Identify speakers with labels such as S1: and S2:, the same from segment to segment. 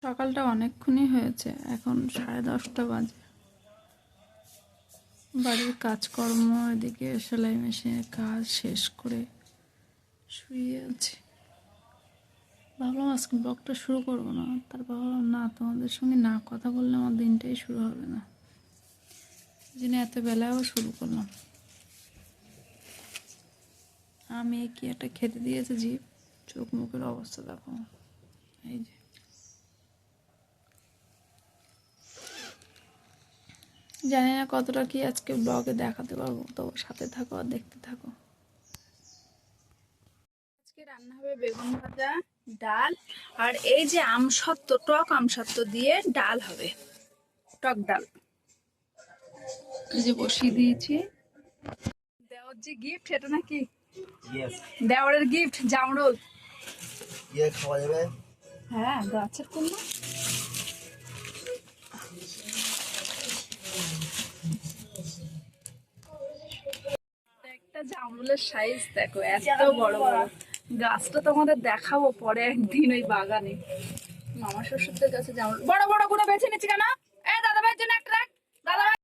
S1: সকালটা অনেকক্ষণই হয়েছে, এখন 10:30 বাজে। বাড়ির কাজকর্ম, এদিকে সেলাই মেশিনের কাজ শেষ করে শুয়ে আছি। ভাবলাম আজকে ব্লগটা শুরু করবো না, তারপর ভাবলাম না, তোমাদের সঙ্গে না কথা বললে আমার দিনটাই শুরু হবে না, এই জন্য এত বেলায়ও শুরু করলাম। আমি কি একটা খেতে দিয়েছে জিভ, চোখ মুখের অবস্থা দেখো, এই যে। জানি না কতটা কি আজকে ব্লগে দেখাতে পারবো, তো সাথে থাকো আর দেখতে থাকো। আজকে রান্না হবে বেগুন ভাজা, ডাল, আর এই যে আমসত্ত্ব, টক আমসত্ত্ব দিয়ে ডাল হবে, টক ডাল। এই যে বসিয়ে দিয়েছি। দেওয়ার যে গিফট, এটা নাকি দেওয়ারের গিফট, জামরুল।
S2: খাওয়া যাবে?
S1: হ্যাঁ, গাছের কুমড়ো। একটা জামরুলের সাইজ দেখো, এত বড় বড়। গাছটা তোমাদের দেখাবো পরে একদিন ওই বাগানে। মামা শ্বশুরদের কাছে জামরুল বড় বড় গুলো বেছে নিচ্ছি কেন? এই দাদা ভাইয়ের জন্য একটা রাখ। দাদা ভাই,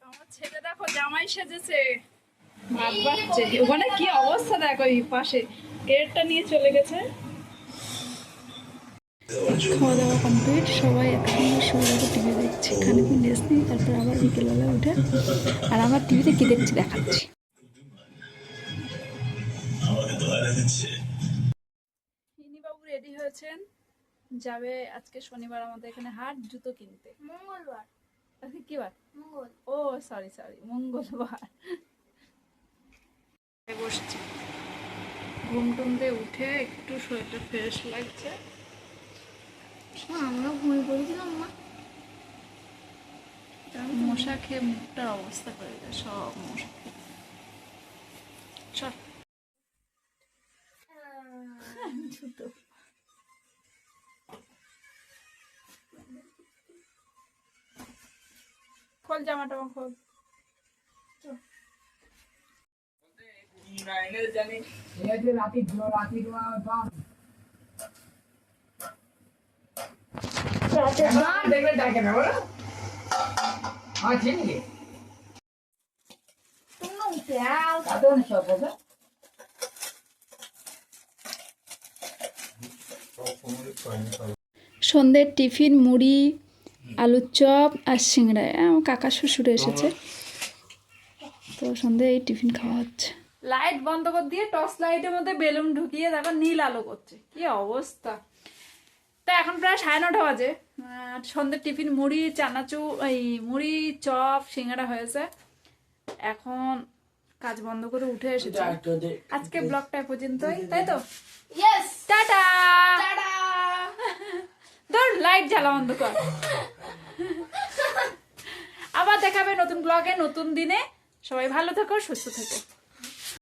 S1: আমার ছেলে দেখো জামাই সেজেছে, ভাত বাড়ছে। ওখানে কি অবস্থা দেখো, এই পাশে কেটটা নিয়ে চলে গেছে। খাওয়া দাওয়া কমপ্লিট, সবাই একসঙ্গে শুয়ে টিভি দেখছি, খানিকক্ষণ রেস্ট নিই, তারপর আবার বিকেলবেলা উঠে আর আমরা টিভিতে কি দেখছি দেখাচ্ছি। বাবু রেডি হয়েছেন, যাবে আজকে শনিবার আমাদের এখানে হাট, জুতো কিনতে।
S3: মঙ্গলবার।
S1: আজকে কি বার?
S3: মঙ্গল।
S1: ও সরি মঙ্গলবার। বসছি, ঘুম টুম দিয়ে উঠে একটু শরীরটা ফ্রেশ লাগছে।
S3: আমরা ঘুমিয়ে পড়েছিলাম মা।
S1: মশা খেয়ে মুখটার অবস্থা করে যায়, সব মশা খেয়ে। চল জুতো। খোল জামাটা, খোল। সন্ধ্যের টিফিন মুড়ি, আলুর চপ আর সিংড়া। আমার কাকা শ্বশুর এসেছে, তো সন্ধ্যে এই টিফিন খাওয়া হচ্ছে। লাইট বন্ধ করে দিয়ে টর্চ লাইটের মধ্যে বেলুন ঢুকিয়ে দেখো নীল আলো করছে, কি অবস্থা। তা এখন প্রায় 9:30 বাজে। সন্ধ্যের টিফিন মুড়ি, চানাচুর, এই মুড়ি, চপ, সিঙ্গাড়া হয়েছে। এখন কাজ বন্ধ করে উঠে এসেছে। আজকে ব্লগটা পর্যন্তই, তাই তো?
S3: Yes,
S1: tata.
S3: টাটা।
S1: ধর লাইট জ্বালা বন্ধ কর। আবার দেখাবে নতুন ব্লগে, নতুন দিনে। সবাই ভালো থেকো, সুস্থ থেকো।